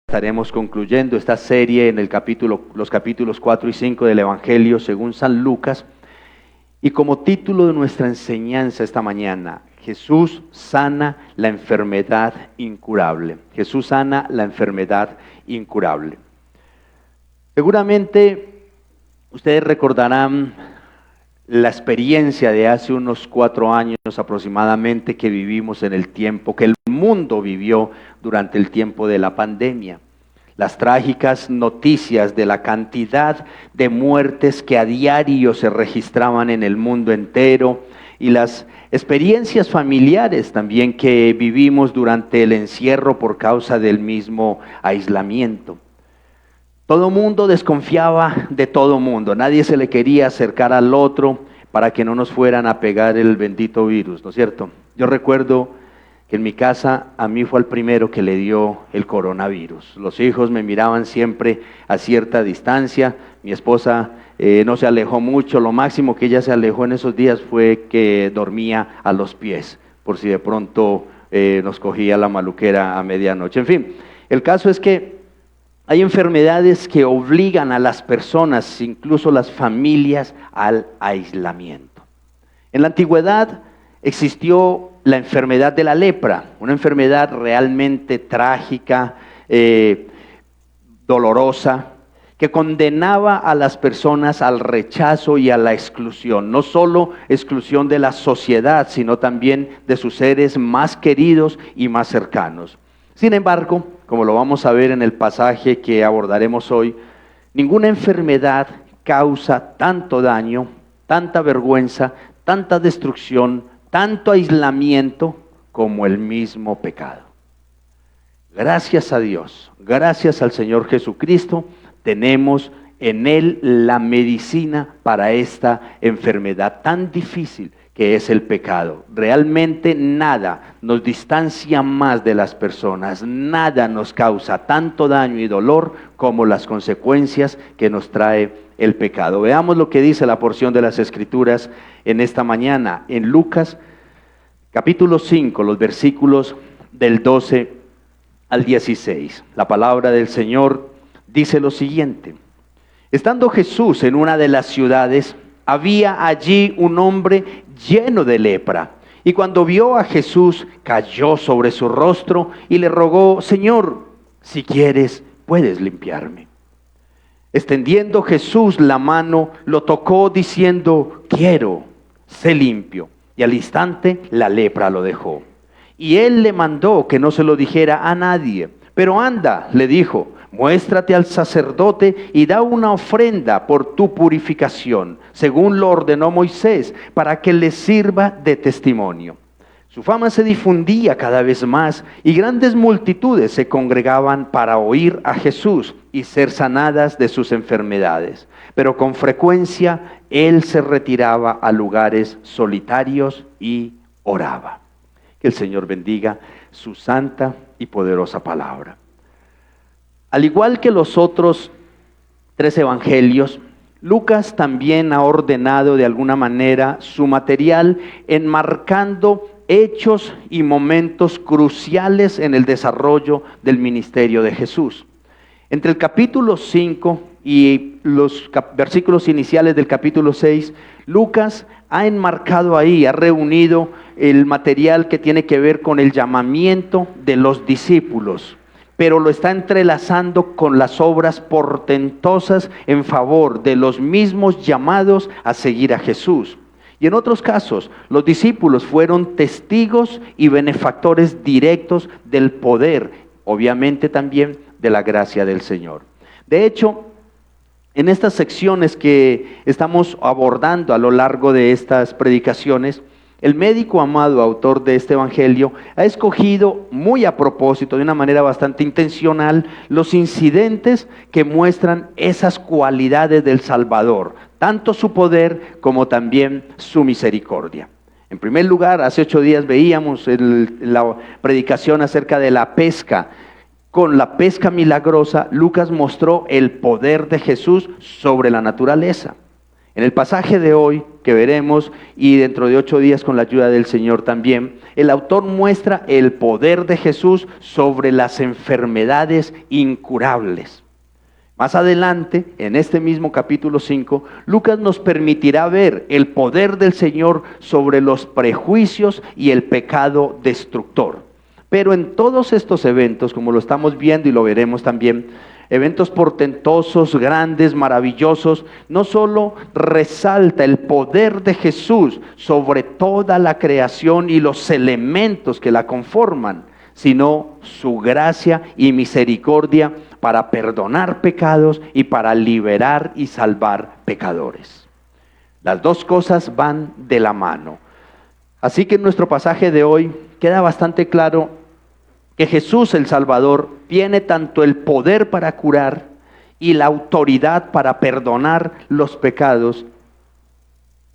Estaremos concluyendo esta serie en los capítulos 4 y 5 del Evangelio según San Lucas. Y como título de nuestra enseñanza esta mañana, Jesús sana la enfermedad incurable. Jesús sana la enfermedad incurable. Seguramente ustedes recordarán la experiencia de hace unos 4 años aproximadamente que vivimos en el tiempo, que el mundo vivió durante el tiempo de la pandemia. Las trágicas noticias de la cantidad de muertes que a diario se registraban en el mundo entero y las experiencias familiares también que vivimos durante el encierro por causa del mismo aislamiento. Todo mundo desconfiaba de todo mundo, nadie se le quería acercar al otro para que no nos fueran a pegar el bendito virus, ¿no es cierto? Yo recuerdo que en mi casa a mí fue el primero que le dio el coronavirus. Los hijos me miraban siempre a cierta distancia, mi esposa no se alejó mucho, lo máximo que ella se alejó en esos días fue que dormía a los pies, por si de pronto nos cogía la maluquera a medianoche. En fin, el caso es que hay enfermedades que obligan a las personas, incluso las familias, al aislamiento. En la antigüedad existió la enfermedad de la lepra, una enfermedad realmente trágica, dolorosa, que condenaba a las personas al rechazo y a la exclusión. No solo exclusión de la sociedad, sino también de sus seres más queridos y más cercanos. Sin embargo, como lo vamos a ver en el pasaje que abordaremos hoy, ninguna enfermedad causa tanto daño, tanta vergüenza, tanta destrucción, tanto aislamiento como el mismo pecado. Gracias a Dios, gracias al Señor Jesucristo, tenemos en Él la medicina para esta enfermedad tan difícil que es el pecado. Realmente nada nos distancia más de las personas, nada nos causa tanto daño y dolor como las consecuencias que nos trae el pecado. Veamos lo que dice la porción de las Escrituras en esta mañana, en Lucas capítulo 5, los versículos del 12 al 16. La palabra del Señor dice lo siguiente: estando Jesús en una de las ciudades, había allí un hombre lleno de lepra, y cuando vio a Jesús, cayó sobre su rostro y le rogó: Señor, si quieres, puedes limpiarme. Extendiendo Jesús la mano, lo tocó diciendo: quiero, sé limpio. Y al instante la lepra lo dejó. Y él le mandó que no se lo dijera a nadie. Pero anda, le dijo, muéstrate al sacerdote y da una ofrenda por tu purificación, según lo ordenó Moisés, para que le sirva de testimonio. Su fama se difundía cada vez más y grandes multitudes se congregaban para oír a Jesús y ser sanadas de sus enfermedades. Pero con frecuencia él se retiraba a lugares solitarios y oraba. Que el Señor bendiga su santa y poderosa palabra. Al igual que los otros 3 evangelios, Lucas también ha ordenado de alguna manera su material enmarcando hechos y momentos cruciales en el desarrollo del ministerio de Jesús. Entre el capítulo 5 y los versículos iniciales del capítulo 6, Lucas ha enmarcado ahí, ha reunido el material que tiene que ver con el llamamiento de los discípulos, pero lo está entrelazando con las obras portentosas en favor de los mismos llamados a seguir a Jesús. Y en otros casos, los discípulos fueron testigos y benefactores directos del poder, obviamente también de la gracia del Señor. De hecho, en estas secciones que estamos abordando a lo largo de estas predicaciones, el médico amado, autor de este evangelio, ha escogido muy a propósito, de una manera bastante intencional, los incidentes que muestran esas cualidades del Salvador, tanto su poder como también su misericordia. En primer lugar, hace 8 días veíamos la predicación acerca de la pesca. Con la pesca milagrosa, Lucas mostró el poder de Jesús sobre la naturaleza. En el pasaje de hoy, que que veremos, y dentro de 8 días con la ayuda del Señor también, el autor muestra el poder de Jesús sobre las enfermedades incurables. Más adelante, en este mismo capítulo 5, Lucas nos permitirá ver el poder del Señor sobre los prejuicios y el pecado destructor. Pero en todos estos eventos, como lo estamos viendo y lo veremos también, eventos portentosos, grandes, maravillosos, no solo resalta el poder de Jesús sobre toda la creación y los elementos que la conforman, sino su gracia y misericordia para perdonar pecados y para liberar y salvar pecadores. Las dos cosas van de la mano. Así que en nuestro pasaje de hoy queda bastante claro que Jesús el Salvador tiene tanto el poder para curar y la autoridad para perdonar los pecados,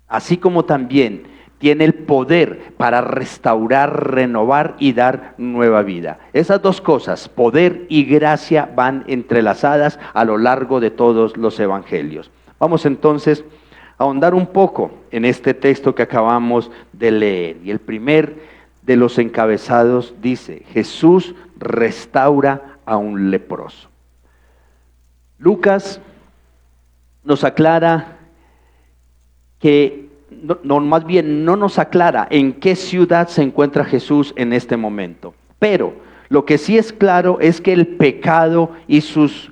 así como también tiene el poder para restaurar, renovar y dar nueva vida. Esas dos cosas, poder y gracia, van entrelazadas a lo largo de todos los evangelios. Vamos entonces a ahondar un poco en este texto que acabamos de leer. Y el primer de los encabezados dice: Jesús restaura a un leproso. Lucas nos aclara que, más bien no nos aclara en qué ciudad se encuentra Jesús en este momento. Pero lo que sí es claro es que el pecado y sus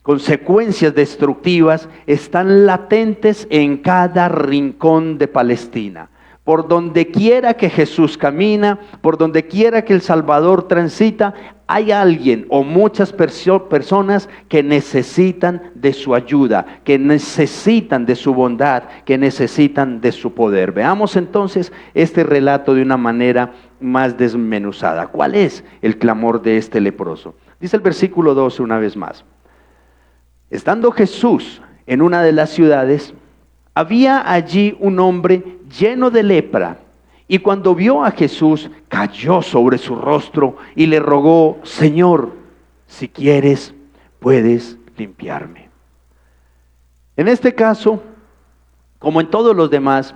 consecuencias destructivas están latentes en cada rincón de Palestina. Por donde quiera que Jesús camina, por donde quiera que el Salvador transita, hay alguien o muchas personas que necesitan de su ayuda, que necesitan de su bondad, que necesitan de su poder. Veamos entonces este relato de una manera más desmenuzada. ¿Cuál es el clamor de este leproso? Dice el versículo 12 una vez más: estando Jesús en una de las ciudades, había allí un hombre lleno de lepra, y cuando vio a Jesús, cayó sobre su rostro y le rogó: Señor, si quieres, puedes limpiarme. En este caso, como en todos los demás,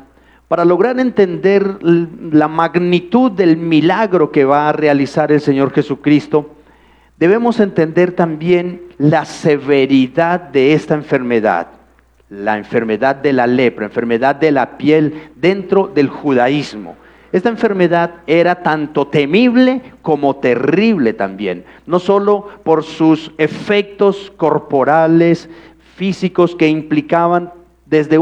para lograr entender la magnitud del milagro que va a realizar el Señor Jesucristo, debemos entender también la severidad de esta enfermedad. La enfermedad de la lepra, enfermedad de la piel dentro del judaísmo. Esta enfermedad era tanto temible como terrible también, no solo por sus efectos corporales, físicos, que implicaban desde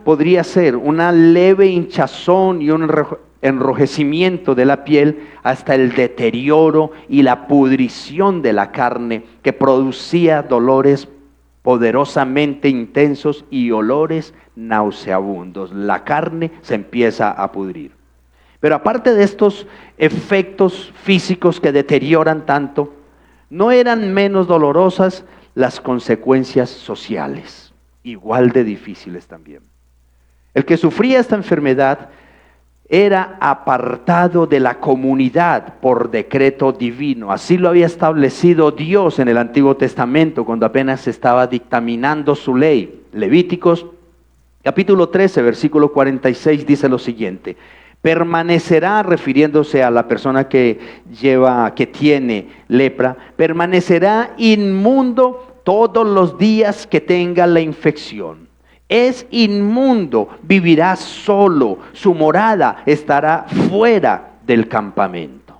podría ser una leve hinchazón y un enrojecimiento de la piel, hasta el deterioro y la pudrición de la carne, que producía dolores poderosamente intensos y olores nauseabundos. La carne se empieza a pudrir. Pero aparte de estos efectos físicos que deterioran tanto, no eran menos dolorosas las consecuencias sociales, igual de difíciles también. El que sufría esta enfermedad era apartado de la comunidad por decreto divino. Así lo había establecido Dios en el Antiguo Testamento, cuando apenas se estaba dictaminando su ley. Levíticos capítulo 13, versículo 46 dice lo siguiente: permanecerá, refiriéndose a la persona que tiene lepra, permanecerá inmundo todos los días que tenga la infección. Es inmundo, vivirá solo, su morada estará fuera del campamento.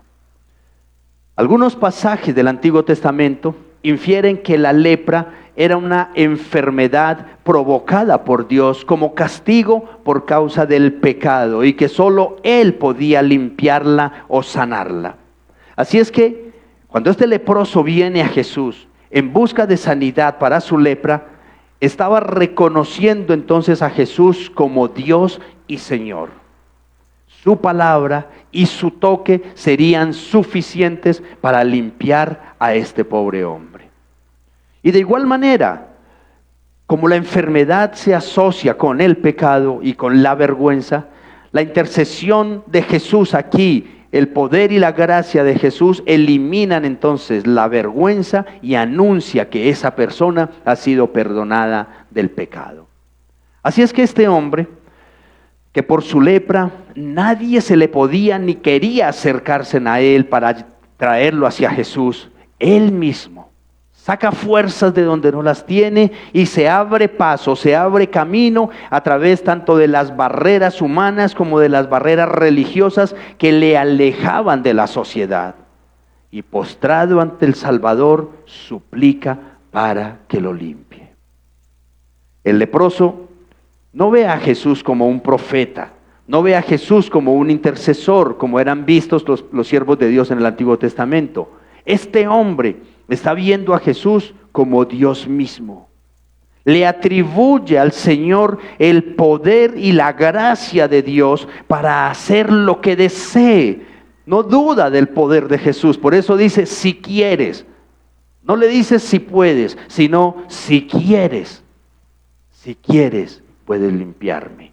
Algunos pasajes del Antiguo Testamento infieren que la lepra era una enfermedad provocada por Dios como castigo por causa del pecado, y que solo Él podía limpiarla o sanarla. Así es que cuando este leproso viene a Jesús en busca de sanidad para su lepra, estaba reconociendo entonces a Jesús como Dios y Señor. Su palabra y su toque serían suficientes para limpiar a este pobre hombre. Y de igual manera, como la enfermedad se asocia con el pecado y con la vergüenza, la intercesión de Jesús aquí, el poder y la gracia de Jesús, eliminan entonces la vergüenza y anuncia que esa persona ha sido perdonada del pecado. Así es que este hombre que por su lepra nadie se le podía ni quería acercarse a él para traerlo hacia Jesús. Él mismo saca fuerzas de donde no las tiene y se abre paso, se abre camino a través tanto de las barreras humanas como de las barreras religiosas que le alejaban de la sociedad. Y postrado ante el Salvador, suplica para que lo limpie. El leproso no ve a Jesús como un profeta, no ve a Jesús como un intercesor, como eran vistos los siervos de Dios en el Antiguo Testamento. Este hombre está viendo a Jesús como Dios mismo. Le atribuye al Señor el poder y la gracia de Dios para hacer lo que desee. No duda del poder de Jesús, por eso dice si quieres. No le dice si puedes, sino si quieres. Si quieres, puedes limpiarme.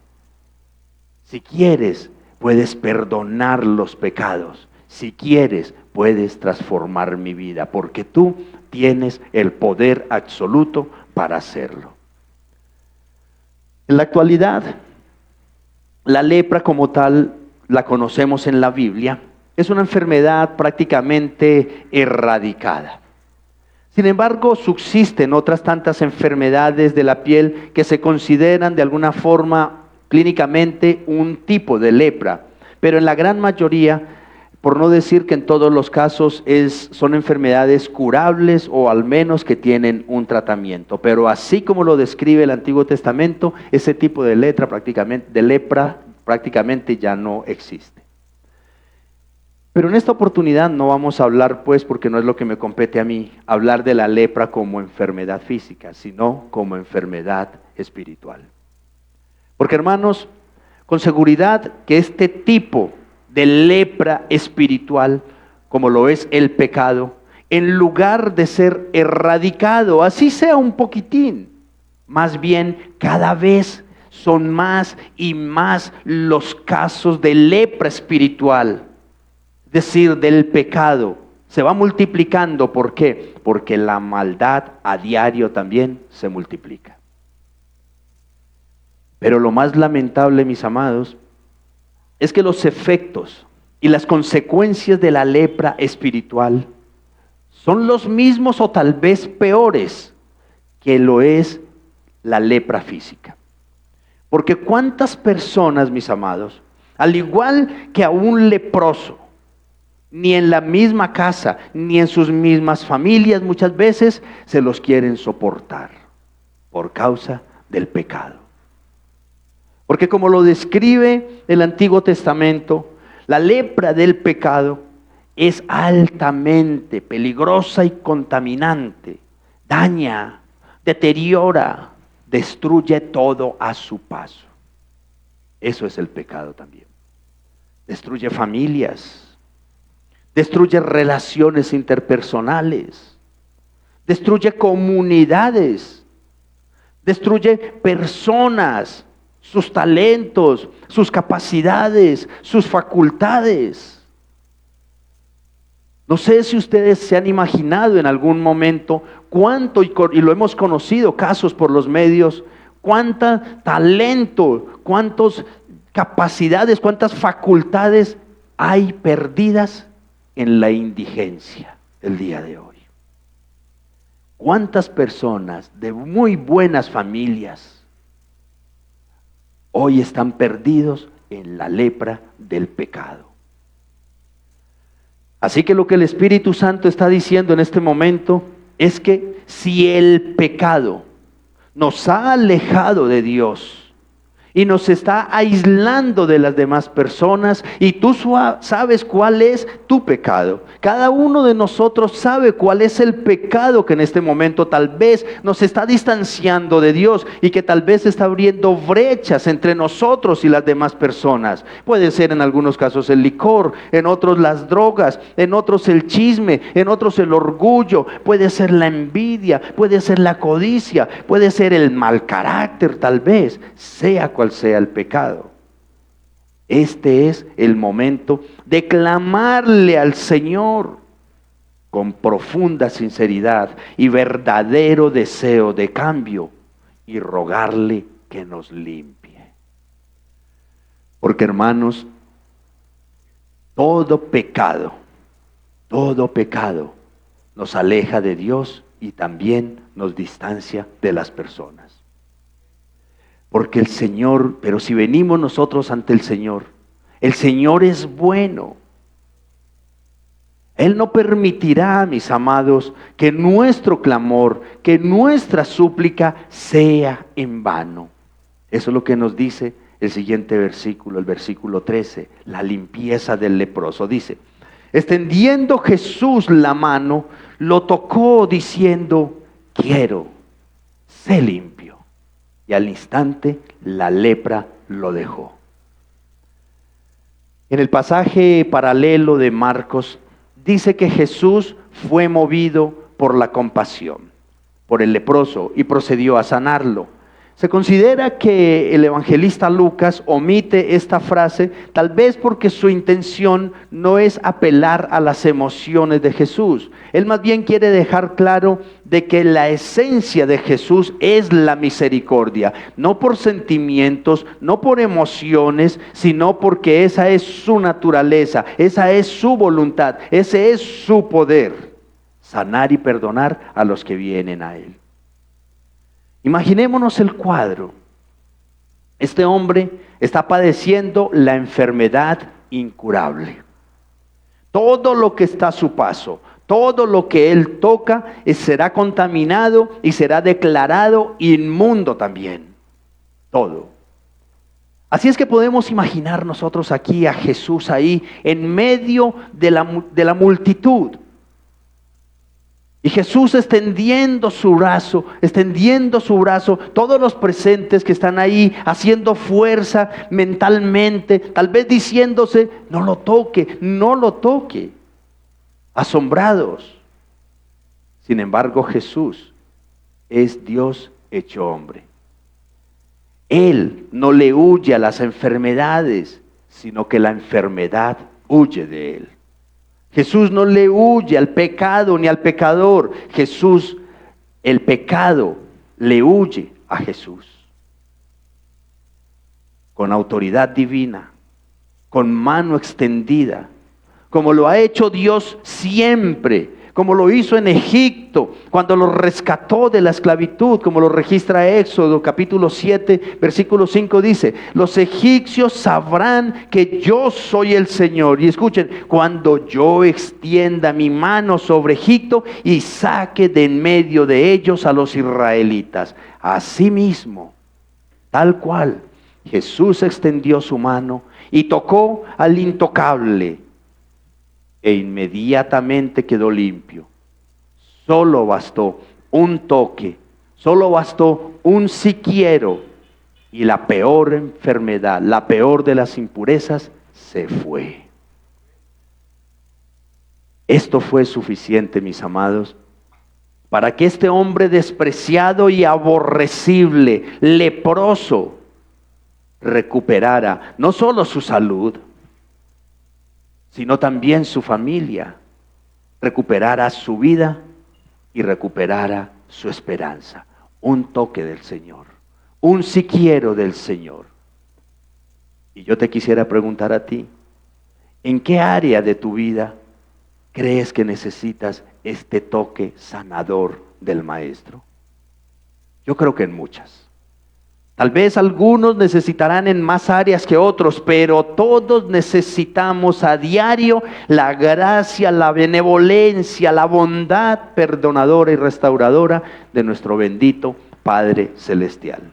Si quieres, puedes perdonar los pecados. Si quieres, puedes transformar mi vida, porque tú tienes el poder absoluto para hacerlo. En la actualidad, la lepra como tal, la conocemos en la Biblia, es una enfermedad prácticamente erradicada. Sin embargo, subsisten otras tantas enfermedades de la piel que se consideran de alguna forma clínicamente un tipo de lepra, pero en la gran mayoría, por no decir que en todos los casos, son enfermedades curables o al menos que tienen un tratamiento. Pero así como lo describe el Antiguo Testamento, ese tipo de lepra prácticamente ya no existe. Pero en esta oportunidad no vamos a hablar, pues, porque no es lo que me compete a mí, hablar de la lepra como enfermedad física, sino como enfermedad espiritual. Porque, hermanos, con seguridad que este tipo de lepra espiritual, como lo es el pecado, en lugar de ser erradicado, así sea un poquitín, más bien cada vez son más y más los casos de lepra espiritual. Es decir, del pecado, se va multiplicando. ¿Por qué? Porque la maldad a diario también se multiplica. Pero lo más lamentable, mis amados, es que los efectos y las consecuencias de la lepra espiritual son los mismos o tal vez peores que lo es la lepra física. Porque cuántas personas, mis amados, al igual que a un leproso, ni en la misma casa, ni en sus mismas familias muchas veces se los quieren soportar por causa del pecado. Porque como lo describe el Antiguo Testamento, la lepra del pecado es altamente peligrosa y contaminante. Daña, deteriora, destruye todo a su paso. Eso es el pecado también. Destruye familias. Destruye relaciones interpersonales, destruye comunidades, destruye personas, sus talentos, sus capacidades, sus facultades. No sé si ustedes se han imaginado en algún momento cuánto, y lo hemos conocido, casos por los medios, cuánto talento, cuántas capacidades, cuántas facultades hay perdidas en la indigencia el día de hoy. ¿Cuántas personas de muy buenas familias hoy están perdidos en la lepra del pecado? Así que lo que el Espíritu Santo está diciendo en este momento es que si el pecado nos ha alejado de Dios y nos está aislando de las demás personas, y tú sabes cuál es tu pecado. Cada uno de nosotros sabe cuál es el pecado que en este momento tal vez nos está distanciando de Dios y que tal vez está abriendo brechas entre nosotros y las demás personas. Puede ser en algunos casos el licor, en otros las drogas, en otros el chisme, en otros el orgullo, puede ser la envidia, puede ser la codicia, puede ser el mal carácter tal vez, sea cual sea el pecado. Este es el momento de clamarle al Señor con profunda sinceridad y verdadero deseo de cambio y rogarle que nos limpie. Porque hermanos, todo pecado nos aleja de Dios y también nos distancia de las personas. Porque el Señor, pero si venimos nosotros ante el Señor es bueno. Él no permitirá, mis amados, que nuestro clamor, que nuestra súplica sea en vano. Eso es lo que nos dice el siguiente versículo, el versículo 13, la limpieza del leproso. Dice, extendiendo Jesús la mano, lo tocó diciendo, quiero, sé limpio. Y al instante la lepra lo dejó. En el pasaje paralelo de Marcos, dice que Jesús fue movido por la compasión, por el leproso, y procedió a sanarlo. Se considera que el evangelista Lucas omite esta frase, tal vez porque su intención no es apelar a las emociones de Jesús. Él más bien quiere dejar claro de que la esencia de Jesús es la misericordia, no por sentimientos, no por emociones, sino porque esa es su naturaleza, esa es su voluntad, ese es su poder, sanar y perdonar a los que vienen a Él. Imaginémonos el cuadro. Este hombre está padeciendo la enfermedad incurable. Todo lo que está a su paso, todo lo que él toca será contaminado y será declarado inmundo también. Todo. Así es que podemos imaginar nosotros aquí a Jesús ahí en medio de la multitud. Y Jesús extendiendo su brazo, todos los presentes que están ahí haciendo fuerza mentalmente, tal vez diciéndose, no lo toque, asombrados. Sin embargo, Jesús es Dios hecho hombre. Él no le huye a las enfermedades, sino que la enfermedad huye de él. Jesús no le huye al pecado ni al pecador. El pecado le huye a Jesús. Con autoridad divina, con mano extendida, como lo ha hecho Dios siempre, como lo hizo en Egipto, cuando lo rescató de la esclavitud, como lo registra Éxodo capítulo 7, versículo 5 dice, los egipcios sabrán que yo soy el Señor. Y escuchen, cuando yo extienda mi mano sobre Egipto y saque de en medio de ellos a los israelitas. Asimismo, tal cual, Jesús extendió su mano y tocó al intocable, e inmediatamente quedó limpio. Solo bastó un toque, solo bastó un si quiero, y la peor enfermedad, la peor de las impurezas, se fue. Esto fue suficiente, mis amados, para que este hombre despreciado y aborrecible, leproso, recuperara no solo su salud, sino también su familia, recuperara su vida y recuperara su esperanza. Un toque del Señor, un si quiero del Señor. Y yo te quisiera preguntar a ti, ¿en qué área de tu vida crees que necesitas este toque sanador del Maestro? Yo creo que en muchas. Tal vez algunos necesitarán en más áreas que otros, pero todos necesitamos a diario la gracia, la benevolencia, la bondad perdonadora y restauradora de nuestro bendito Padre Celestial.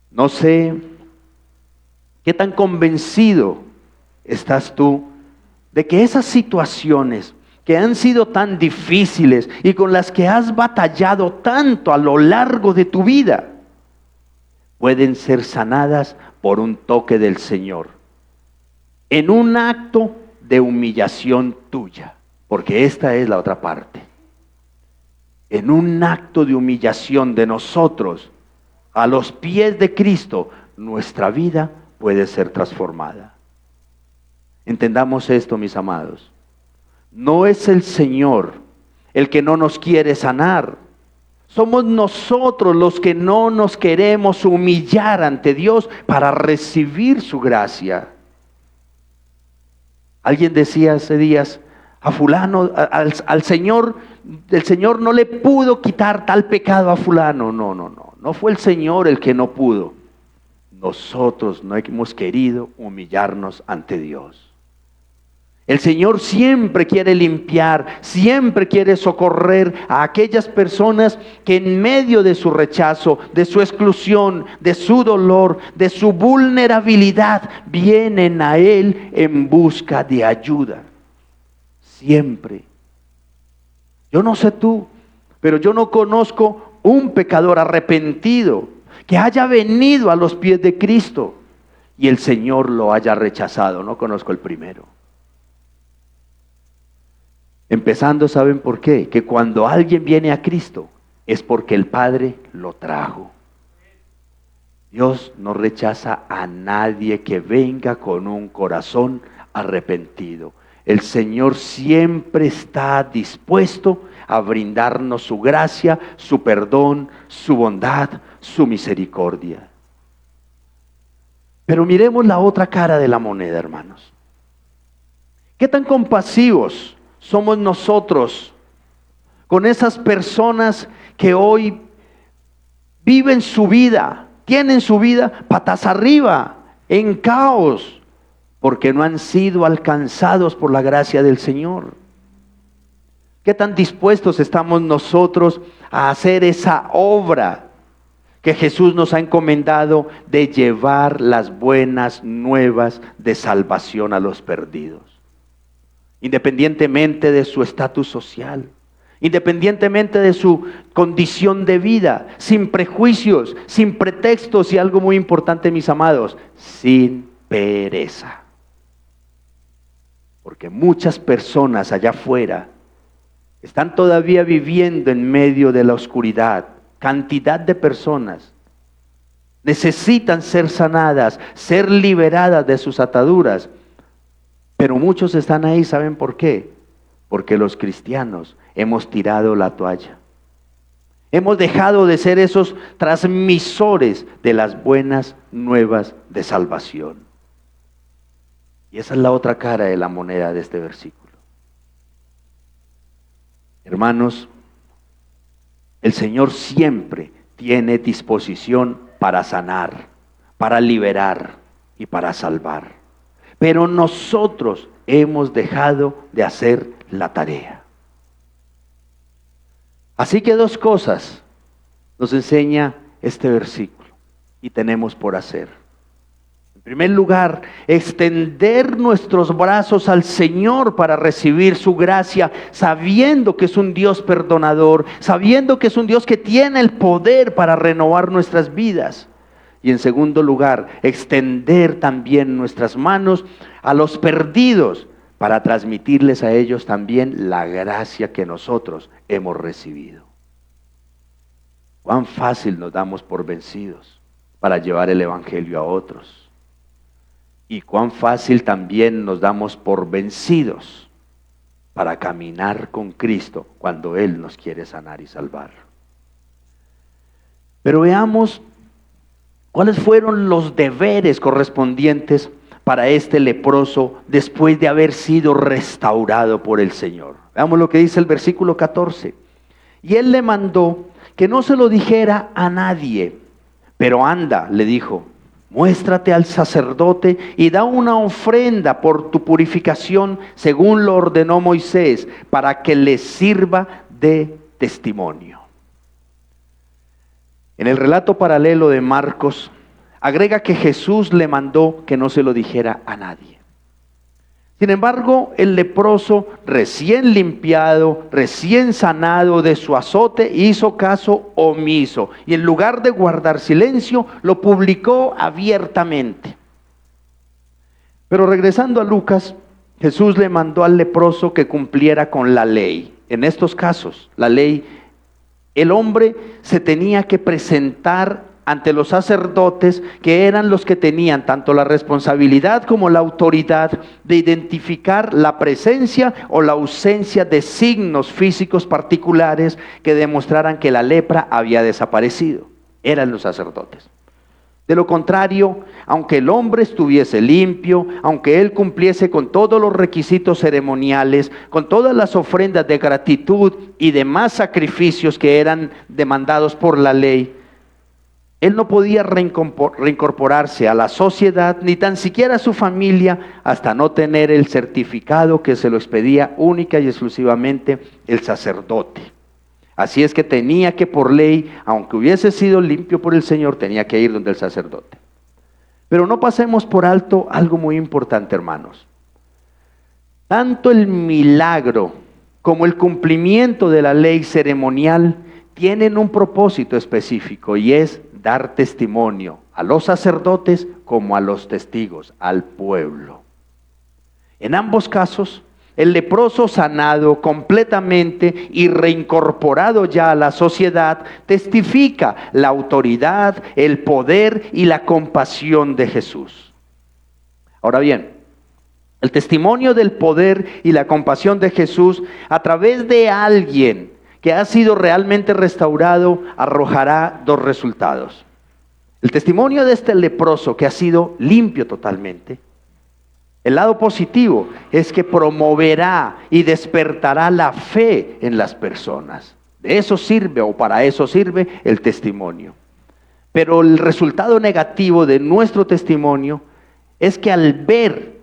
No sé qué tan convencido estás tú de que esas situaciones que han sido tan difíciles y con las que has batallado tanto a lo largo de tu vida, pueden ser sanadas por un toque del Señor, en un acto de humillación tuya, porque esta es la otra parte. En un acto de humillación de nosotros, a los pies de Cristo, nuestra vida puede ser transformada. Entendamos esto, mis amados. No es el Señor el que no nos quiere sanar. Somos nosotros los que no nos queremos humillar ante Dios para recibir su gracia. Alguien decía hace días, a fulano, al Señor, el Señor no le pudo quitar tal pecado a fulano. No fue el Señor el que no pudo. Nosotros no hemos querido humillarnos ante Dios. El Señor siempre quiere limpiar, siempre quiere socorrer a aquellas personas que en medio de su rechazo, de su exclusión, de su dolor, de su vulnerabilidad, vienen a Él en busca de ayuda. Siempre. Yo no sé tú, pero yo no conozco un pecador arrepentido que haya venido a los pies de Cristo y el Señor lo haya rechazado. No conozco el primero. Empezando, ¿saben por qué? Que cuando alguien viene a Cristo es porque el Padre lo trajo. Dios no rechaza a nadie que venga con un corazón arrepentido. El Señor siempre está dispuesto a brindarnos su gracia, su perdón, su bondad, su misericordia. Pero miremos la otra cara de la moneda, hermanos. ¿Qué tan compasivos somos nosotros con esas personas que hoy viven su vida, tienen su vida patas arriba, en caos, porque no han sido alcanzados por la gracia del Señor? ¿Qué tan dispuestos estamos nosotros a hacer esa obra que Jesús nos ha encomendado de llevar las buenas nuevas de salvación a los perdidos? Independientemente de su estatus social, independientemente de su condición de vida, sin prejuicios, sin pretextos y algo muy importante, mis amados, sin pereza. Porque muchas personas allá afuera están todavía viviendo en medio de la oscuridad. Cantidad de personas necesitan ser sanadas, ser liberadas de sus ataduras. Pero muchos están ahí, ¿saben por qué? Porque los cristianos hemos tirado la toalla. Hemos dejado de ser esos transmisores de las buenas nuevas de salvación. Y esa es la otra cara de la moneda de este versículo. Hermanos, el Señor siempre tiene disposición para sanar, para liberar y para salvar. Pero nosotros hemos dejado de hacer la tarea. Así que dos cosas nos enseña este versículo y tenemos por hacer. En primer lugar, extender nuestros brazos al Señor para recibir su gracia, sabiendo que es un Dios perdonador, sabiendo que es un Dios que tiene el poder para renovar nuestras vidas. Y en segundo lugar, extender también nuestras manos a los perdidos para transmitirles a ellos también la gracia que nosotros hemos recibido. Cuán fácil nos damos por vencidos para llevar el evangelio a otros. Y cuán fácil también nos damos por vencidos para caminar con Cristo cuando Él nos quiere sanar y salvar. Pero veamos ¿cuáles fueron los deberes correspondientes para este leproso después de haber sido restaurado por el Señor? Veamos lo que dice el versículo 14. Y Él le mandó que no se lo dijera a nadie, pero anda, le dijo, muéstrate al sacerdote y da una ofrenda por tu purificación según lo ordenó Moisés, para que le sirva de testimonio. En el relato paralelo de Marcos, agrega que Jesús le mandó que no se lo dijera a nadie. Sin embargo, el leproso, recién limpiado, recién sanado de su azote, hizo caso omiso y en lugar de guardar silencio, lo publicó abiertamente. Pero regresando a Lucas, Jesús le mandó al leproso que cumpliera con la ley. En estos casos, la ley, el hombre se tenía que presentar ante los sacerdotes, que eran los que tenían tanto la responsabilidad como la autoridad de identificar la presencia o la ausencia de signos físicos particulares que demostraran que la lepra había desaparecido. Eran los sacerdotes. De lo contrario, aunque el hombre estuviese limpio, aunque él cumpliese con todos los requisitos ceremoniales, con todas las ofrendas de gratitud y demás sacrificios que eran demandados por la ley, él no podía reincorporarse a la sociedad, ni tan siquiera a su familia, hasta no tener el certificado que se lo expedía única y exclusivamente el sacerdote. Así es que tenía que, por ley, aunque hubiese sido limpio por el Señor, tenía que ir donde el sacerdote. Pero no pasemos por alto algo muy importante, hermanos. Tanto el milagro como el cumplimiento de la ley ceremonial tienen un propósito específico, y es dar testimonio a los sacerdotes como a los testigos, al pueblo. En ambos casos, el leproso sanado completamente y reincorporado ya a la sociedad testifica la autoridad, el poder y la compasión de Jesús. Ahora bien, el testimonio del poder y la compasión de Jesús a través de alguien que ha sido realmente restaurado arrojará dos resultados. El testimonio de este leproso que ha sido limpio totalmente, el lado positivo es que promoverá y despertará la fe en las personas. De eso sirve, o para eso sirve el testimonio. Pero el resultado negativo de nuestro testimonio es que al ver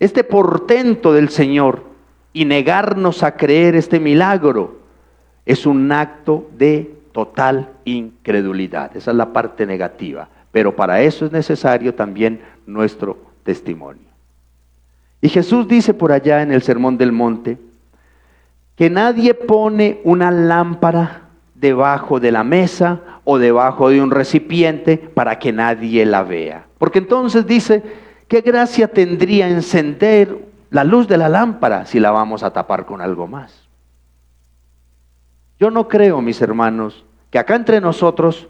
este portento del Señor y negarnos a creer este milagro, es un acto de total incredulidad. Esa es la parte negativa. Pero para eso es necesario también nuestro testimonio. Y Jesús dice por allá en el Sermón del Monte que nadie pone una lámpara debajo de la mesa o debajo de un recipiente para que nadie la vea. Porque entonces dice, ¿qué gracia tendría encender la luz de la lámpara si la vamos a tapar con algo más? Yo no creo, mis hermanos, que acá entre nosotros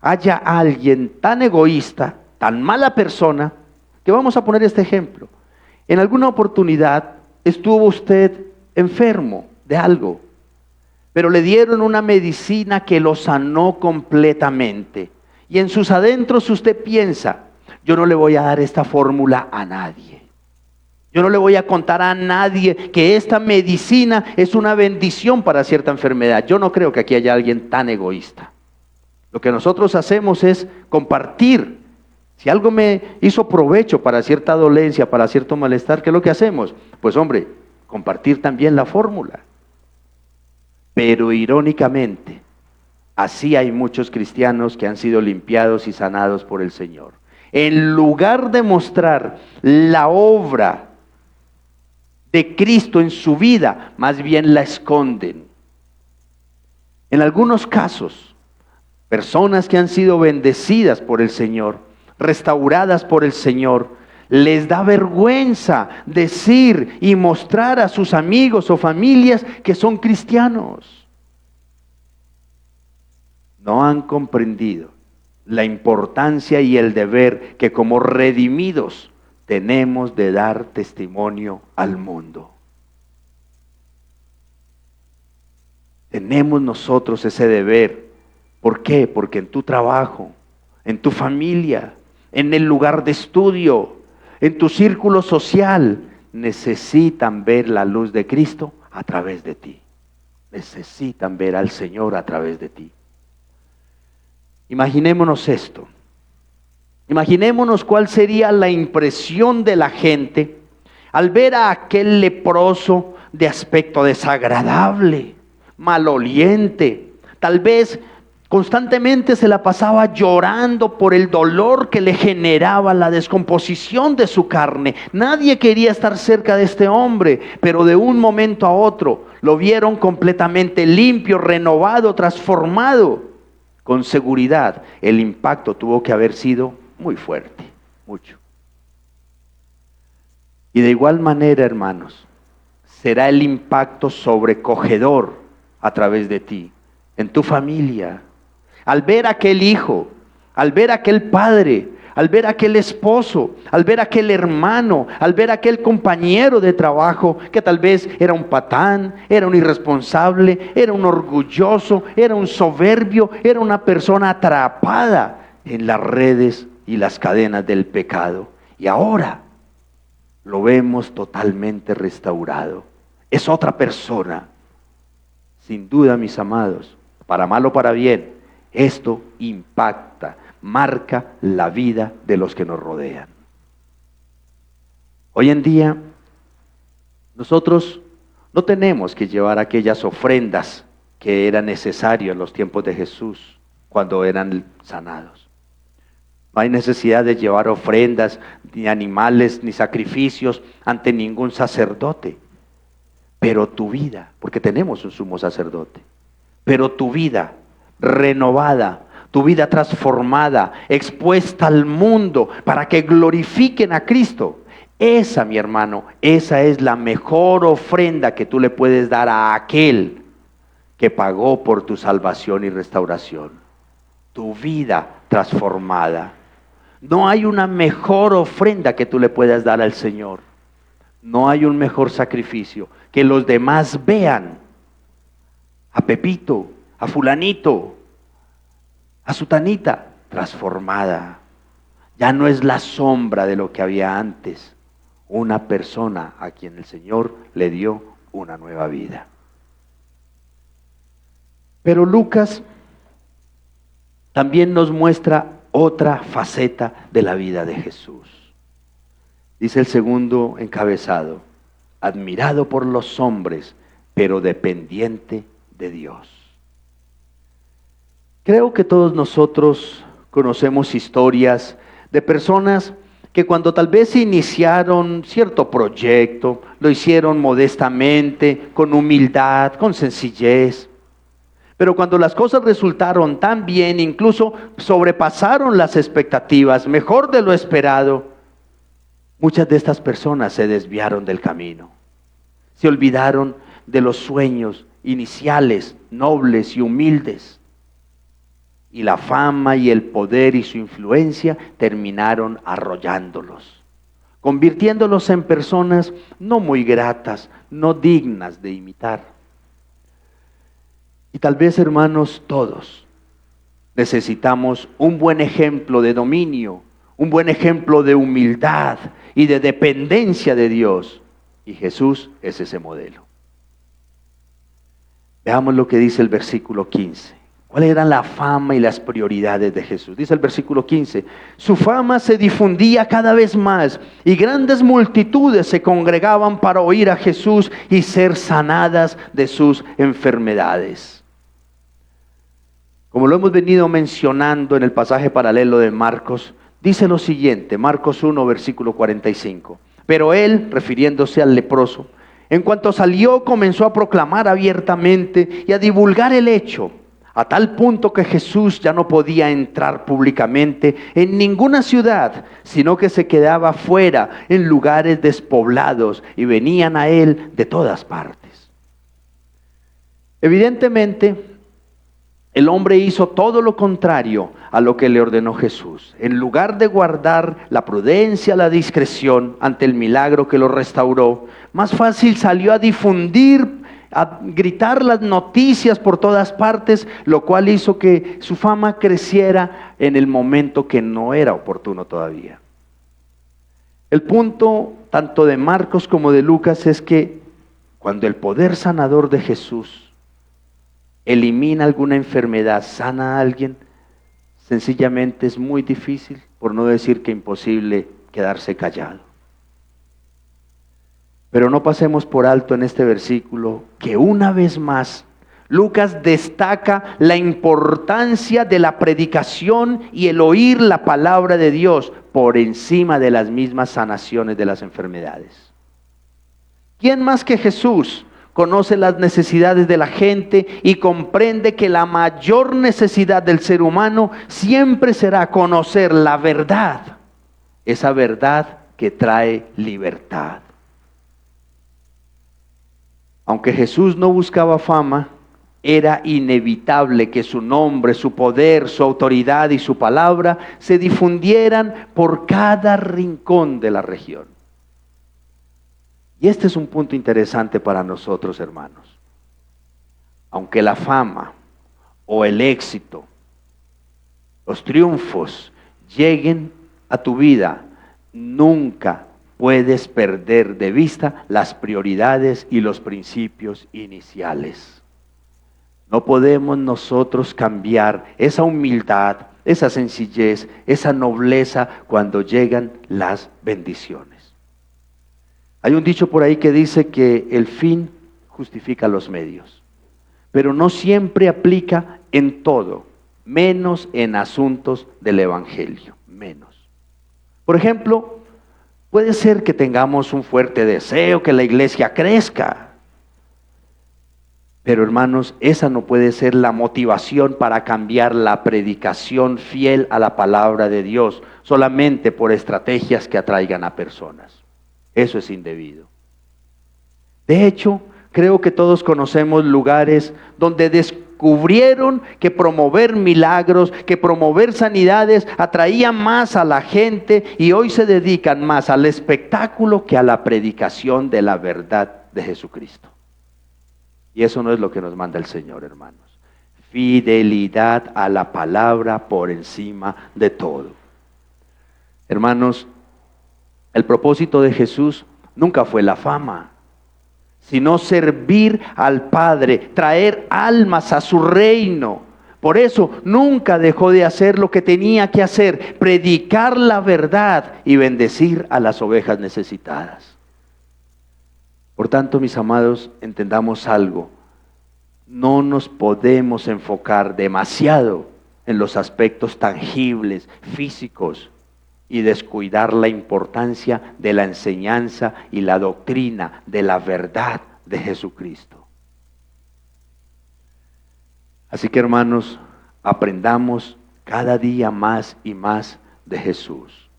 haya alguien tan egoísta, tan mala persona, que vamos a poner este ejemplo. En alguna oportunidad estuvo usted enfermo de algo, pero le dieron una medicina que lo sanó completamente. Y en sus adentros usted piensa, yo no le voy a dar esta fórmula a nadie. Yo no le voy a contar a nadie que esta medicina es una bendición para cierta enfermedad. Yo no creo que aquí haya alguien tan egoísta. Lo que nosotros hacemos es compartir. Si algo me hizo provecho para cierta dolencia, para cierto malestar, ¿qué es lo que hacemos? Pues hombre, compartir también la fórmula. Pero irónicamente, así hay muchos cristianos que han sido limpiados y sanados por el Señor. En lugar de mostrar la obra de Cristo en su vida, más bien la esconden. En algunos casos, personas que han sido bendecidas por el Señor, restauradas por el Señor, les da vergüenza decir y mostrar a sus amigos o familias que son cristianos. No han comprendido la importancia y el deber que como redimidos tenemos de dar testimonio al mundo. Tenemos nosotros ese deber. ¿Por qué? Porque en tu trabajo, en tu familia, en el lugar de estudio, en tu círculo social, necesitan ver la luz de Cristo a través de ti. Necesitan ver al Señor a través de ti. Imaginémonos esto. Imaginémonos cuál sería la impresión de la gente al ver a aquel leproso de aspecto desagradable, maloliente, tal vez constantemente se la pasaba llorando por el dolor que le generaba la descomposición de su carne. Nadie quería estar cerca de este hombre, pero de un momento a otro lo vieron completamente limpio, renovado, transformado. Con seguridad, el impacto tuvo que haber sido muy fuerte, mucho. Y de igual manera, hermanos, será el impacto sobrecogedor a través de ti, en tu familia. Al ver a aquel hijo al ver a aquel padre, al ver a aquel esposo, al ver a aquel hermano, al ver a aquel compañero de trabajo que tal vez era un patán, era un irresponsable, era un orgulloso, era un soberbio, era una persona atrapada en las redes y las cadenas del pecado. Y ahora lo vemos totalmente restaurado. Es otra persona. Sin duda, mis amados, para mal o para bien, esto impacta, marca la vida de los que nos rodean. Hoy en día, nosotros no tenemos que llevar aquellas ofrendas que eran necesarias en los tiempos de Jesús, cuando eran sanados. No hay necesidad de llevar ofrendas, ni animales, ni sacrificios ante ningún sacerdote. Pero tu vida, porque tenemos un sumo sacerdote, pero tu vida renovada, tu vida transformada, expuesta al mundo para que glorifiquen a Cristo. Esa, mi hermano, esa es la mejor ofrenda que tú le puedes dar a aquel que pagó por tu salvación y restauración. Tu vida transformada. No hay una mejor ofrenda que tú le puedas dar al Señor. No hay un mejor sacrificio. Que los demás vean a Pepito, a fulanito, a sutanita, transformada. Ya no es la sombra de lo que había antes. Una persona a quien el Señor le dio una nueva vida. Pero Lucas también nos muestra otra faceta de la vida de Jesús. Dice el segundo encabezado: admirado por los hombres, pero dependiente de Dios. Creo que todos nosotros conocemos historias de personas que cuando tal vez iniciaron cierto proyecto, lo hicieron modestamente, con humildad, con sencillez. Pero cuando las cosas resultaron tan bien, incluso sobrepasaron las expectativas, mejor de lo esperado, muchas de estas personas se desviaron del camino. Se olvidaron de los sueños iniciales, nobles y humildes. Y la fama y el poder y su influencia terminaron arrollándolos, convirtiéndolos en personas no muy gratas, no dignas de imitar. Y tal vez, hermanos, todos necesitamos un buen ejemplo de dominio, un buen ejemplo de humildad y de dependencia de Dios. Y Jesús es ese modelo. Veamos lo que dice el versículo 15. ¿Cuál era la fama y las prioridades de Jesús? Dice el versículo 15, su fama se difundía cada vez más y grandes multitudes se congregaban para oír a Jesús y ser sanadas de sus enfermedades. Como lo hemos venido mencionando en el pasaje paralelo de Marcos, dice lo siguiente, Marcos 1, versículo 45. Pero él, refiriéndose al leproso, en cuanto salió comenzó a proclamar abiertamente y a divulgar el hecho, a tal punto que Jesús ya no podía entrar públicamente en ninguna ciudad, sino que se quedaba fuera en lugares despoblados y venían a él de todas partes. Evidentemente, el hombre hizo todo lo contrario a lo que le ordenó Jesús. En lugar de guardar la prudencia, la discreción ante el milagro que lo restauró, más fácil salió a difundir, a gritar las noticias por todas partes, lo cual hizo que su fama creciera en el momento que no era oportuno todavía. El punto tanto de Marcos como de Lucas es que cuando el poder sanador de Jesús elimina alguna enfermedad, sana a alguien, sencillamente es muy difícil, por no decir que imposible, quedarse callado. Pero no pasemos por alto en este versículo que una vez más Lucas destaca la importancia de la predicación y el oír la palabra de Dios por encima de las mismas sanaciones de las enfermedades. ¿Quién más que Jesús conoce las necesidades de la gente y comprende que la mayor necesidad del ser humano siempre será conocer la verdad? Esa verdad que trae libertad. Aunque Jesús no buscaba fama, era inevitable que su nombre, su poder, su autoridad y su palabra se difundieran por cada rincón de la región. Y este es un punto interesante para nosotros, hermanos. Aunque la fama o el éxito, los triunfos lleguen a tu vida, nunca puedes perder de vista las prioridades y los principios iniciales. No podemos nosotros cambiar esa humildad, esa sencillez, esa nobleza cuando llegan las bendiciones. Hay un dicho por ahí que dice que el fin justifica los medios, pero no siempre aplica en todo, menos en asuntos del evangelio, menos. Por ejemplo, puede ser que tengamos un fuerte deseo que la iglesia crezca, pero hermanos, esa no puede ser la motivación para cambiar la predicación fiel a la palabra de Dios, solamente por estrategias que atraigan a personas. Eso es indebido. De hecho, creo que todos conocemos lugares donde descubrieron que promover milagros, que promover sanidades atraía más a la gente y hoy se dedican más al espectáculo que a la predicación de la verdad de Jesucristo. Y eso no es lo que nos manda el Señor, hermanos. Fidelidad a la palabra por encima de todo. Hermanos, el propósito de Jesús nunca fue la fama, sino servir al Padre, traer almas a su reino. Por eso nunca dejó de hacer lo que tenía que hacer, predicar la verdad y bendecir a las ovejas necesitadas. Por tanto, mis amados, entendamos algo. No nos podemos enfocar demasiado en los aspectos tangibles, físicos, y descuidar la importancia de la enseñanza y la doctrina de la verdad de Jesucristo. Así que, hermanos, aprendamos cada día más y más de Jesús.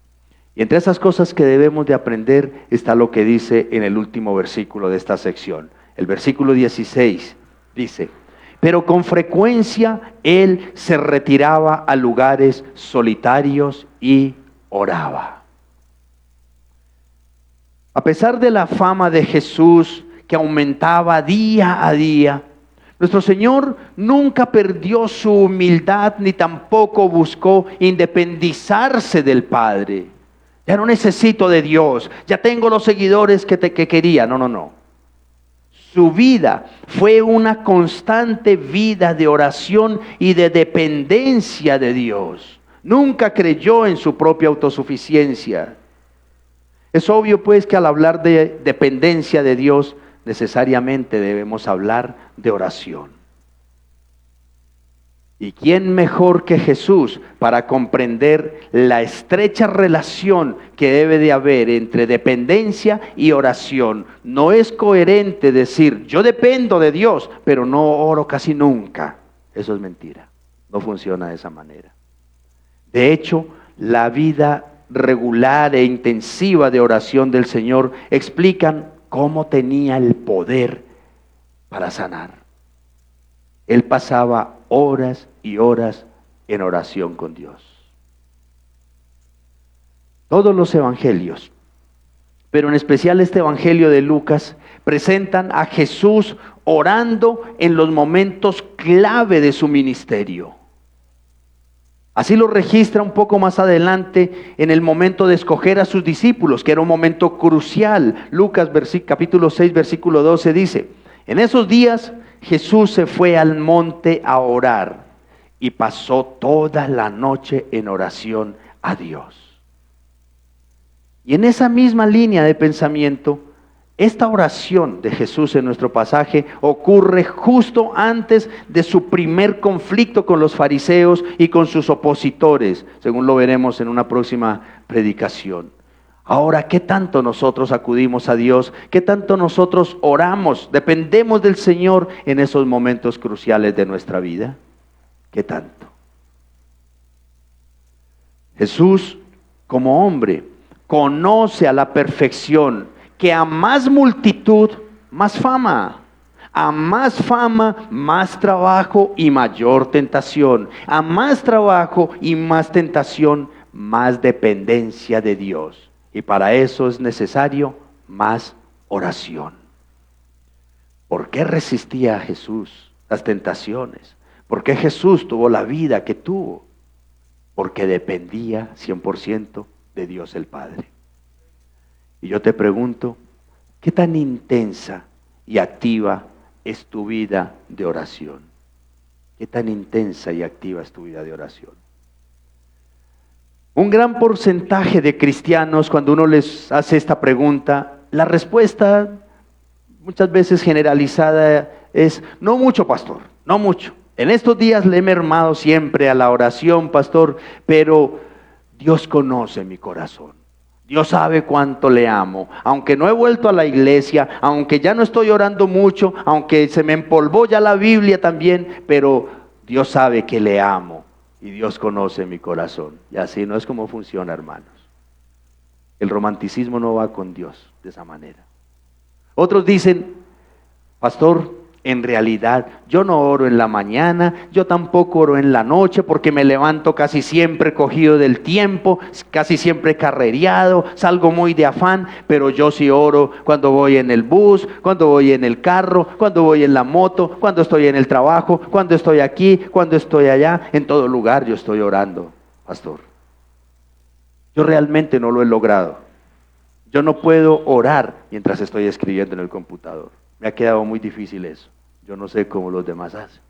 Y entre esas cosas que debemos de aprender está lo que dice en el último versículo de esta sección. El versículo 16 dice: pero con frecuencia él se retiraba a lugares solitarios y oraba. A pesar de la fama de Jesús que aumentaba día a día, nuestro Señor nunca perdió su humildad ni tampoco buscó independizarse del Padre. Ya no necesito de Dios, ya tengo los seguidores que quería. No. Su vida fue una constante vida de oración y de dependencia de Dios. Nunca creyó en su propia autosuficiencia. Es obvio pues que al hablar de dependencia de Dios, necesariamente debemos hablar de oración. ¿Y quién mejor que Jesús para comprender la estrecha relación que debe de haber entre dependencia y oración? No es coherente decir, yo dependo de Dios, pero no oro casi nunca. Eso es mentira, no funciona de esa manera. De hecho, la vida regular e intensiva de oración del Señor explican cómo tenía el poder para sanar. Él pasaba horas y horas en oración con Dios. Todos los evangelios, pero en especial este evangelio de Lucas, presentan a Jesús orando en los momentos clave de su ministerio. Así lo registra un poco más adelante en el momento de escoger a sus discípulos, que era un momento crucial. Lucas capítulo 6, versículo 12 dice: en esos días Jesús se fue al monte a orar y pasó toda la noche en oración a Dios. Y en esa misma línea de pensamiento, esta oración de Jesús en nuestro pasaje ocurre justo antes de su primer conflicto con los fariseos y con sus opositores, según lo veremos en una próxima predicación. Ahora, ¿qué tanto nosotros acudimos a Dios? ¿Qué tanto nosotros oramos? ¿Dependemos del Señor en esos momentos cruciales de nuestra vida? ¿Qué tanto? Jesús, como hombre, conoce a la perfección que a más multitud, más fama. A más fama, más trabajo y mayor tentación. A más trabajo y más tentación, más dependencia de Dios. Y para eso es necesario más oración. ¿Por qué resistía a Jesús las tentaciones? ¿Por qué Jesús tuvo la vida que tuvo? Porque dependía 100% de Dios el Padre. Y yo te pregunto, ¿qué tan intensa y activa es tu vida de oración? ¿Qué tan intensa y activa es tu vida de oración? Un gran porcentaje de cristianos, cuando uno les hace esta pregunta, la respuesta muchas veces generalizada es: no mucho, pastor, no mucho. En estos días le he mermado siempre a la oración, pastor, pero Dios conoce mi corazón. Dios sabe cuánto le amo. Aunque no he vuelto a la iglesia, aunque ya no estoy orando mucho, aunque se me empolvó ya la Biblia también, pero Dios sabe que le amo y Dios conoce mi corazón. Y así no es como funciona, hermanos. El romanticismo no va con Dios de esa manera. Otros dicen: pastor, en realidad yo no oro en la mañana, yo tampoco oro en la noche, porque me levanto casi siempre cogido del tiempo, casi siempre carrereado, salgo muy de afán, pero yo sí oro cuando voy en el bus, cuando voy en el carro, cuando voy en la moto, cuando estoy en el trabajo, cuando estoy aquí, cuando estoy allá, en todo lugar yo estoy orando, pastor. Yo realmente no lo he logrado. Yo no puedo orar mientras estoy escribiendo en el computador. Me ha quedado muy difícil eso. Yo no sé cómo los demás hacen.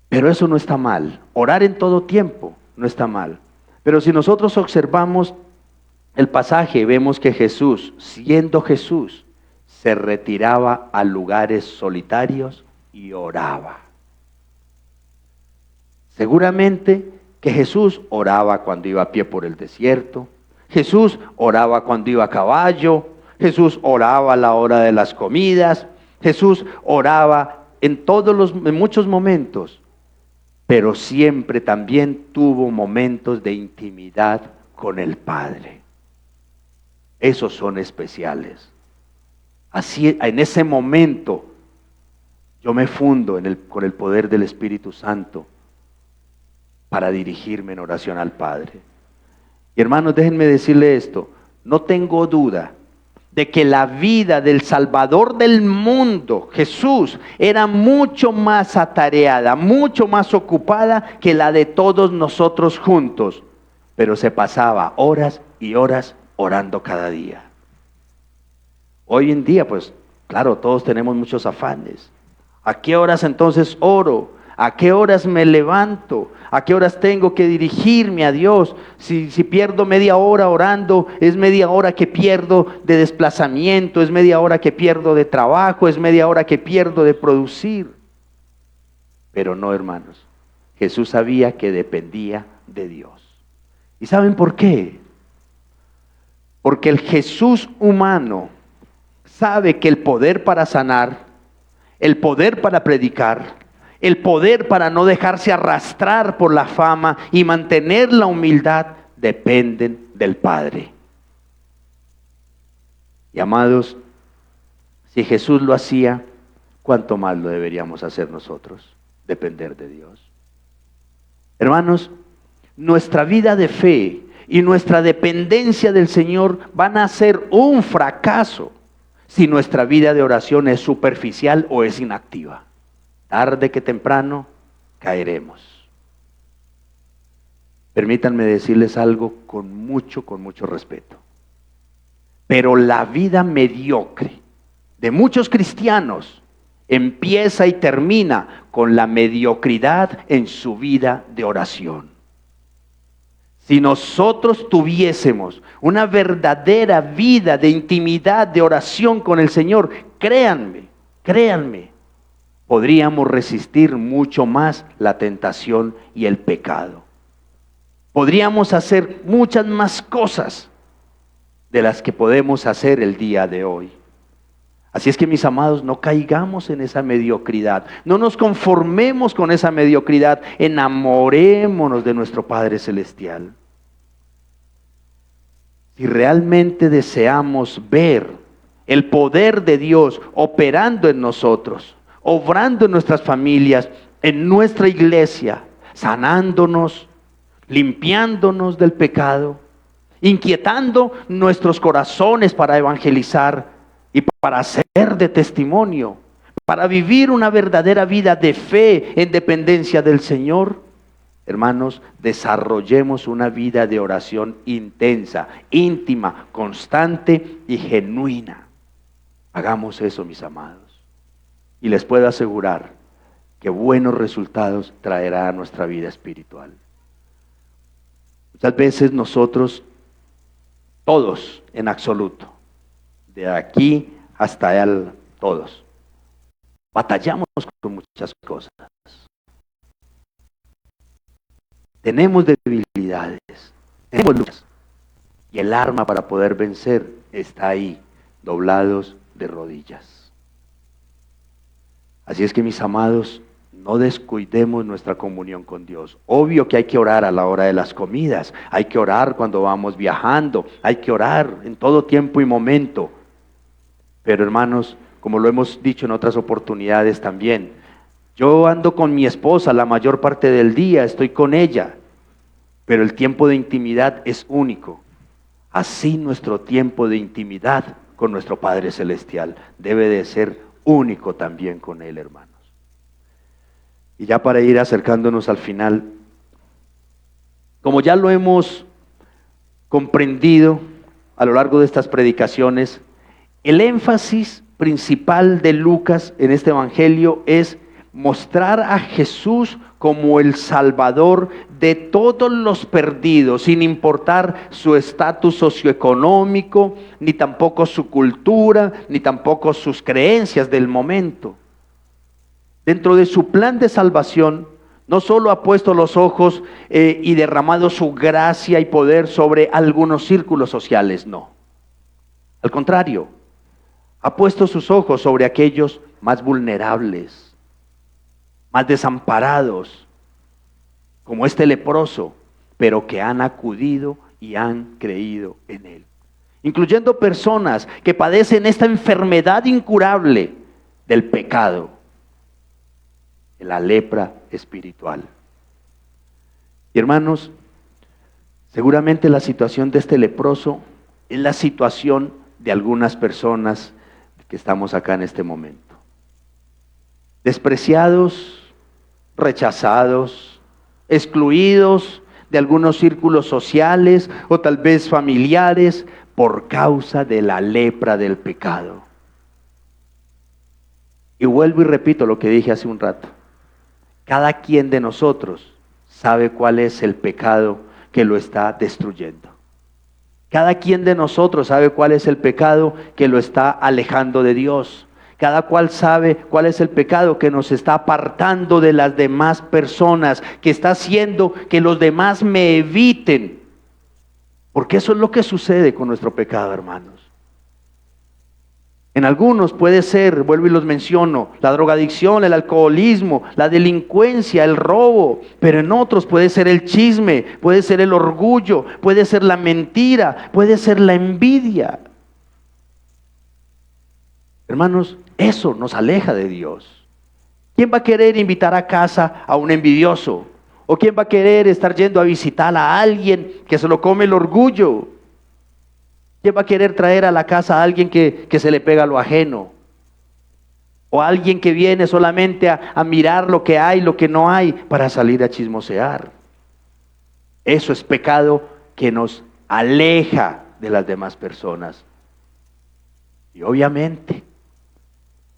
Pero eso no está mal. Orar en todo tiempo no está mal. Pero si nosotros observamos el pasaje, vemos que Jesús, siendo Jesús, se retiraba a lugares solitarios y oraba. Seguramente que Jesús oraba cuando iba a pie por el desierto. Jesús oraba cuando iba a caballo. Jesús oraba a la hora de las comidas. Jesús oraba en muchos momentos, pero siempre también tuvo momentos de intimidad con el Padre. Esos son especiales. Así, en ese momento, yo me fundo con el poder del Espíritu Santo para dirigirme en oración al Padre. Y hermanos, déjenme decirle esto: no tengo duda de que la vida del Salvador del mundo, Jesús, era mucho más atareada, mucho más ocupada que la de todos nosotros juntos, pero se pasaba horas y horas orando cada día. Hoy en día, pues, claro, todos tenemos muchos afanes. ¿A qué horas entonces oro? ¿A qué horas me levanto? ¿A qué horas tengo que dirigirme a Dios? Si pierdo media hora orando, es media hora que pierdo de desplazamiento, es media hora que pierdo de trabajo, es media hora que pierdo de producir. Pero no, hermanos, Jesús sabía que dependía de Dios. ¿Y saben por qué? Porque el Jesús humano sabe que el poder para sanar, el poder para predicar, el poder para no dejarse arrastrar por la fama y mantener la humildad dependen del Padre. Y amados, si Jesús lo hacía, ¿cuánto más lo deberíamos hacer nosotros? Depender de Dios. Hermanos, nuestra vida de fe y nuestra dependencia del Señor van a ser un fracaso si nuestra vida de oración es superficial o es inactiva. Tarde que temprano caeremos. Permítanme decirles algo con mucho respeto. Pero la vida mediocre de muchos cristianos empieza y termina con la mediocridad en su vida de oración. Si nosotros tuviésemos una verdadera vida de intimidad, de oración con el Señor, créanme, podríamos resistir mucho más la tentación y el pecado. Podríamos hacer muchas más cosas de las que podemos hacer el día de hoy. Así es que, mis amados, no caigamos en esa mediocridad. No nos conformemos con esa mediocridad. Enamorémonos de nuestro Padre Celestial. Si realmente deseamos ver el poder de Dios operando en nosotros, obrando en nuestras familias, en nuestra iglesia, sanándonos, limpiándonos del pecado, inquietando nuestros corazones para evangelizar y para ser de testimonio, para vivir una verdadera vida de fe en dependencia del Señor. Hermanos, desarrollemos una vida de oración intensa, íntima, constante y genuina. Hagamos eso, mis amados. Y les puedo asegurar que buenos resultados traerá a nuestra vida espiritual. Muchas veces nosotros, todos en absoluto, de aquí hasta allá, todos, batallamos con muchas cosas. Tenemos debilidades, tenemos luchas, y el arma para poder vencer está ahí, doblados de rodillas. Así es que, mis amados, no descuidemos nuestra comunión con Dios. Obvio que hay que orar a la hora de las comidas, hay que orar cuando vamos viajando, hay que orar en todo tiempo y momento. Pero, hermanos, como lo hemos dicho en otras oportunidades también, yo ando con mi esposa la mayor parte del día, estoy con ella, pero el tiempo de intimidad es único. Así nuestro tiempo de intimidad con nuestro Padre Celestial debe de ser único también con Él, hermanos. Y ya para ir acercándonos al final, como ya lo hemos comprendido a lo largo de estas predicaciones, el énfasis principal de Lucas en este evangelio es mostrar a Jesús como el Salvador de todos los perdidos, sin importar su estatus socioeconómico, ni tampoco su cultura, ni tampoco sus creencias del momento. Dentro de su plan de salvación, no solo ha puesto los ojos y derramado su gracia y poder sobre algunos círculos sociales, no. Al contrario, ha puesto sus ojos sobre aquellos más vulnerables, más desamparados, como este leproso, pero que han acudido y han creído en Él. Incluyendo personas que padecen esta enfermedad incurable del pecado, la lepra espiritual. Y hermanos, seguramente la situación de este leproso es la situación de algunas personas que estamos acá en este momento. Despreciados, rechazados, excluidos de algunos círculos sociales o tal vez familiares por causa de la lepra del pecado. Y vuelvo y repito lo que dije hace un rato. Cada quien de nosotros sabe cuál es el pecado que lo está destruyendo. Cada quien de nosotros sabe cuál es el pecado que lo está alejando de Dios. Cada cual sabe cuál es el pecado que nos está apartando de las demás personas, que está haciendo que los demás me eviten. Porque eso es lo que sucede con nuestro pecado, hermanos. En algunos puede ser, vuelvo y los menciono, la drogadicción, el alcoholismo, la delincuencia, el robo, pero en otros puede ser el chisme, puede ser el orgullo, puede ser la mentira, puede ser la envidia. Hermanos, eso nos aleja de Dios. ¿Quién va a querer invitar a casa a un envidioso? ¿O quién va a querer estar yendo a visitar a alguien que se lo come el orgullo? ¿Quién va a querer traer a la casa a alguien que se le pega lo ajeno? O a alguien que viene solamente a mirar lo que hay, lo que no hay, para salir a chismosear. Eso es pecado que nos aleja de las demás personas. Y obviamente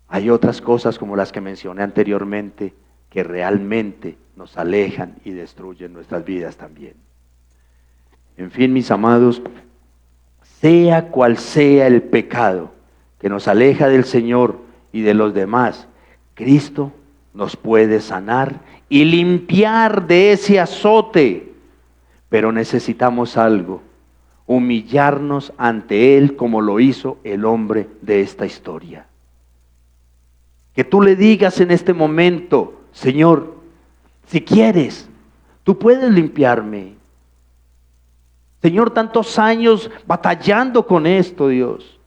hay otras cosas como las que mencioné anteriormente que realmente nos alejan y destruyen nuestras vidas también. En fin, mis amados, sea cual sea el pecado que nos aleja del Señor y de los demás, Cristo nos puede sanar y limpiar de ese azote. Pero necesitamos algo: humillarnos ante Él como lo hizo el hombre de esta historia. Que tú le digas en este momento: Señor, si quieres, tú puedes limpiarme. Señor, tantos años batallando con esto, Dios.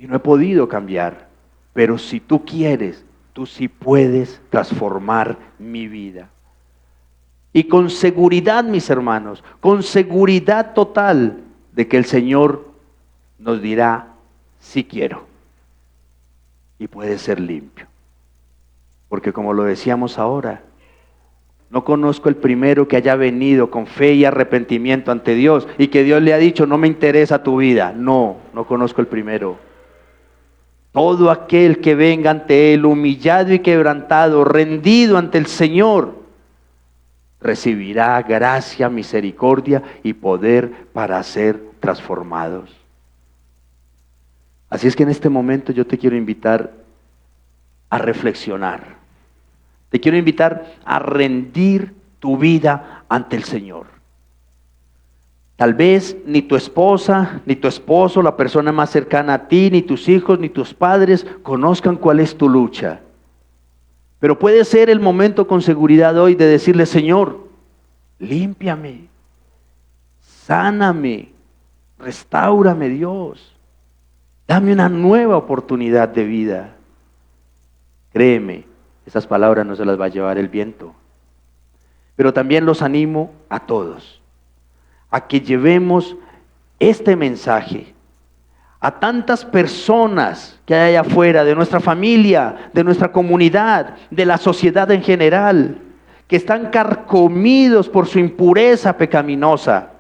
y no he podido cambiar. Pero si tú quieres, tú sí puedes transformar mi vida. Y con seguridad, mis hermanos, con seguridad total de que el Señor nos dirá, sí quiero. Y puede ser limpio. Porque como lo decíamos ahora, no conozco el primero que haya venido con fe y arrepentimiento ante Dios y que Dios le ha dicho, no me interesa tu vida. No conozco el primero. Todo aquel que venga ante Él humillado y quebrantado, rendido ante el Señor, recibirá gracia, misericordia y poder para ser transformados. Así es que en este momento yo te quiero invitar a reflexionar. Te quiero invitar a rendir tu vida ante el Señor. Tal vez ni tu esposa, ni tu esposo, la persona más cercana a ti, ni tus hijos, ni tus padres conozcan cuál es tu lucha. Pero puede ser el momento con seguridad hoy de decirle, Señor, límpiame, sáname, restáurame, Dios. Dame una nueva oportunidad de vida. Créeme, esas palabras no se las va a llevar el viento. Pero también los animo a todos a que llevemos este mensaje a tantas personas que hay allá afuera, de nuestra familia, de nuestra comunidad, de la sociedad en general, que están carcomidos por su impureza pecaminosa,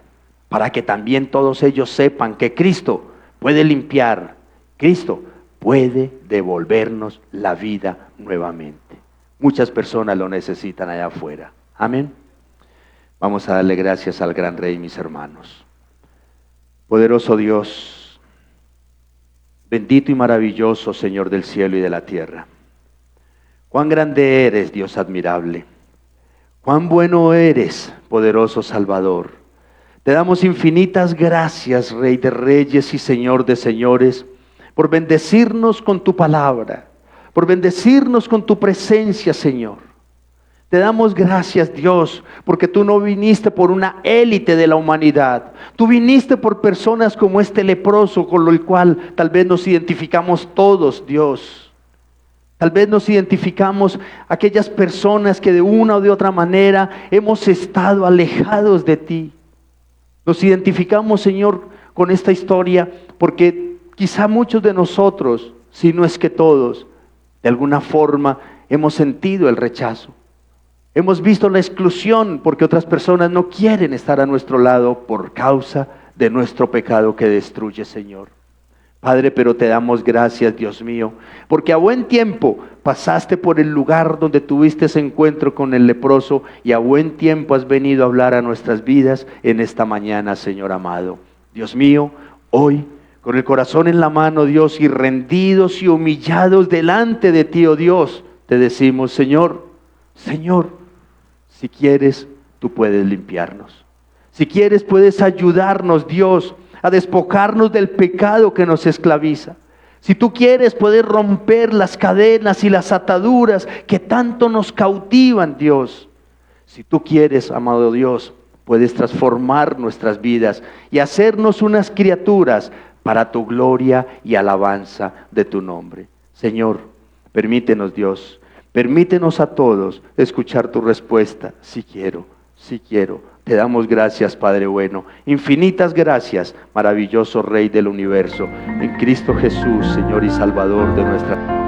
para que también todos ellos sepan que Cristo puede limpiar, Cristo puede devolvernos la vida nuevamente. Muchas personas lo necesitan allá afuera. Amén. Vamos a darle gracias al gran Rey, mis hermanos. Poderoso Dios, bendito y maravilloso Señor del cielo y de la tierra. Cuán grande eres, Dios admirable. Cuán bueno eres, poderoso Salvador. Te damos infinitas gracias, Rey de reyes y Señor de señores, por bendecirnos con tu palabra, por bendecirnos con tu presencia, Señor. Te damos gracias, Dios, porque tú no viniste por una élite de la humanidad. Tú viniste por personas como este leproso, con el cual tal vez nos identificamos todos, Dios. Tal vez nos identificamos aquellas personas que de una o de otra manera hemos estado alejados de ti. Nos identificamos, Señor, con esta historia porque quizá muchos de nosotros, si no es que todos, de alguna forma hemos sentido el rechazo. Hemos visto la exclusión porque otras personas no quieren estar a nuestro lado por causa de nuestro pecado que destruye, Señor. Padre, pero te damos gracias, Dios mío, porque a buen tiempo pasaste por el lugar donde tuviste ese encuentro con el leproso y a buen tiempo has venido a hablar a nuestras vidas en esta mañana, Señor amado. Dios mío, hoy, con el corazón en la mano, Dios, y rendidos y humillados delante de ti, oh Dios, te decimos, Señor, si quieres, tú puedes limpiarnos. Si quieres, puedes ayudarnos, Dios, a despojarnos del pecado que nos esclaviza. Si tú quieres, puedes romper las cadenas y las ataduras que tanto nos cautivan, Dios. Si tú quieres, amado Dios, puedes transformar nuestras vidas y hacernos unas criaturas para tu gloria y alabanza de tu nombre. Señor, permítenos, Dios, permítenos a todos escuchar tu respuesta. Sí quiero, sí quiero. Te damos gracias, Padre bueno. Infinitas gracias, maravilloso Rey del universo. En Cristo Jesús, Señor y Salvador de nuestra vida.